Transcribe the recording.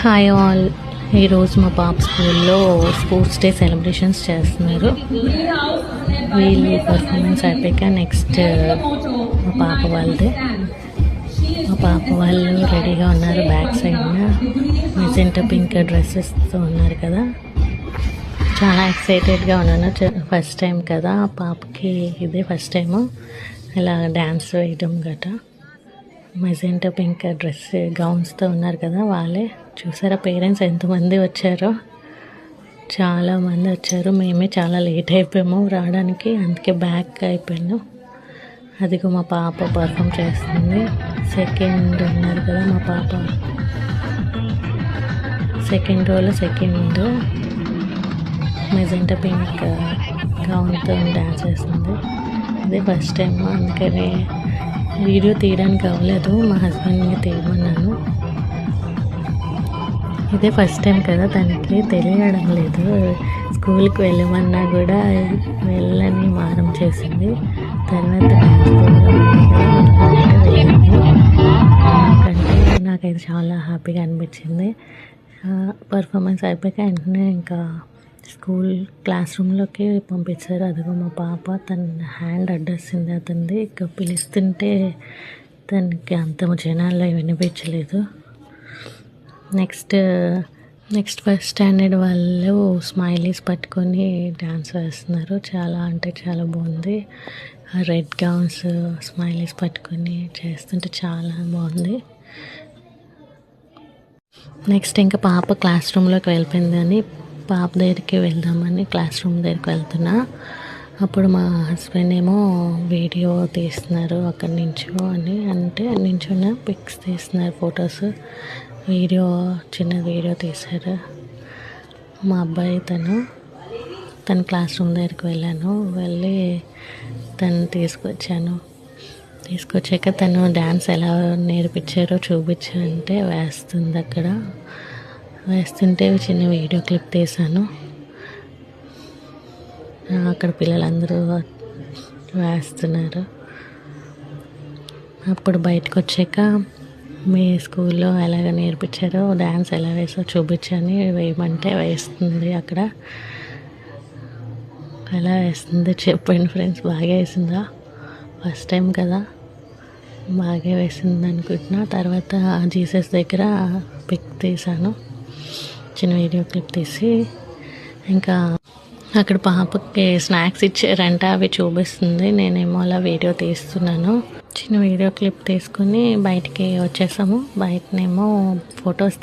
Hi all. ఈరోజు మా పాప స్కూల్లో స్పోర్ట్స్ డే సెలబ్రేషన్స్ చేస్తున్నారు. వీళ్ళు పర్ఫార్మెన్స్ అయిపోయాక నెక్స్ట్ మా పాప వాళ్ళదే. మా పాప వాళ్ళు రెడీగా ఉన్నారు. బ్యాక్ సైడ్న మెజెంటా పింక్ డ్రెస్సెస్తో ఉన్నారు కదా. చాలా ఎక్సైటెడ్గా ఉన్నాను. ఫస్ట్ టైం కదా పాపకి, ఇదే ఫస్ట్ టైము ఇలా డ్యాన్స్ వేయడం గట్రా. మెజెంటా పింక్ డ్రెస్ గౌన్స్తో ఉన్నారు కదా వాళ్ళే. చూసారా పేరెంట్స్ ఎంతమంది వచ్చారో, చాలామంది వచ్చారు. మేమే చాలా లేట్ అయిపోయాము రావడానికి, అందుకే బ్యాక్ అయిపోయాను. అదిగో మా పాప పర్ఫామ్ చేస్తుంది. సెకండ్ ఉన్నారు కదా మా పాప, సెకండ్ రోలో సెకండ్ మెజెంటా పింక్ గౌన్తో డ్యాన్స్ చేస్తుంది. అదే ఫస్ట్ టైం, అందుకని వీడియో తీయడానికి అవ్వలేదు. మా హస్బెండ్ని తీయమన్నాను. ఇదే ఫస్ట్ టైం కదా, తనకి తెలియడం లేదు. స్కూల్కి వెళ్ళమన్నా కూడా వెళ్ళని మారం చేసింది. తర్వాత నాకైతే చాలా హ్యాపీగా అనిపించింది. పర్ఫార్మెన్స్ అయిపోయాక వెంటనే ఇంకా స్కూల్ క్లాస్ రూమ్లోకి పంపించారు. అదిగో మా పాప, తన హ్యాండ్ అడ్డేసింది అతనిది. ఇక పిలుస్తుంటే తనకి అంత జనాల్లో వినిపించలేదు. నెక్స్ట్ ఫస్ట్ స్టాండర్డ్ వాళ్ళు స్మైలీస్ పట్టుకొని డ్యాన్స్ వేస్తున్నారు. చాలా అంటే చాలా బాగుంది. రెడ్ గౌన్స్ స్మైలీస్ పట్టుకొని చేస్తుంటే చాలా బాగుంది. నెక్స్ట్ ఇంకా పాప క్లాస్ రూమ్లోకి వెళ్ళిపోయిందని పాప దగ్గరికి వెళ్దామని క్లాస్ రూమ్ దగ్గరికి వెళ్తున్నా. అప్పుడు మా హస్బెండ్ ఏమో వీడియో తీస్తున్నారు అక్కడి నుంచో అని అంటే, నించున్న పిక్స్ తీస్తున్నారు, ఫొటోస్, చిన్న వీడియో తీశారు. మా అబ్బాయి తన క్లాస్ రూమ్ దగ్గరికి వెళ్ళాను. వెళ్ళి తను తీసుకొచ్చాక తను డ్యాన్స్ ఎలా నేర్పించారో చూపించారంటే వేస్తుంది. అక్కడ వేస్తుంటే చిన్న వీడియో క్లిప్ తీశాను. అక్కడ పిల్లలందరూ వేస్తున్నారు. అప్పుడు బయటకు వచ్చాక మీ స్కూల్లో ఎలాగ నేర్పించారో, డ్యాన్స్ ఎలా వేసో చూపించని వేయమంటే వేస్తుంది. అక్కడ ఎలా వేస్తుందో చెప్పండి ఫ్రెండ్స్. బాగా వేసిందా? ఫస్ట్ టైం కదా, బాగా వేసింది అనుకుంటున్నా. తర్వాత జీసస్ దగ్గర పిక్ తీసాను, చిన్న వీడియో క్లిప్ తీసి. ఇంకా అక్కడ పాపకి స్నాక్స్ ఇచ్చారంట, అవి చూపిస్తుంది. నేనేమో అలా వీడియో తీస్తున్నాను. చిన్న వీడియో క్లిప్ తీసుకుని బయటికి వచ్చేసాము. బయటనేమో ఫొటోస్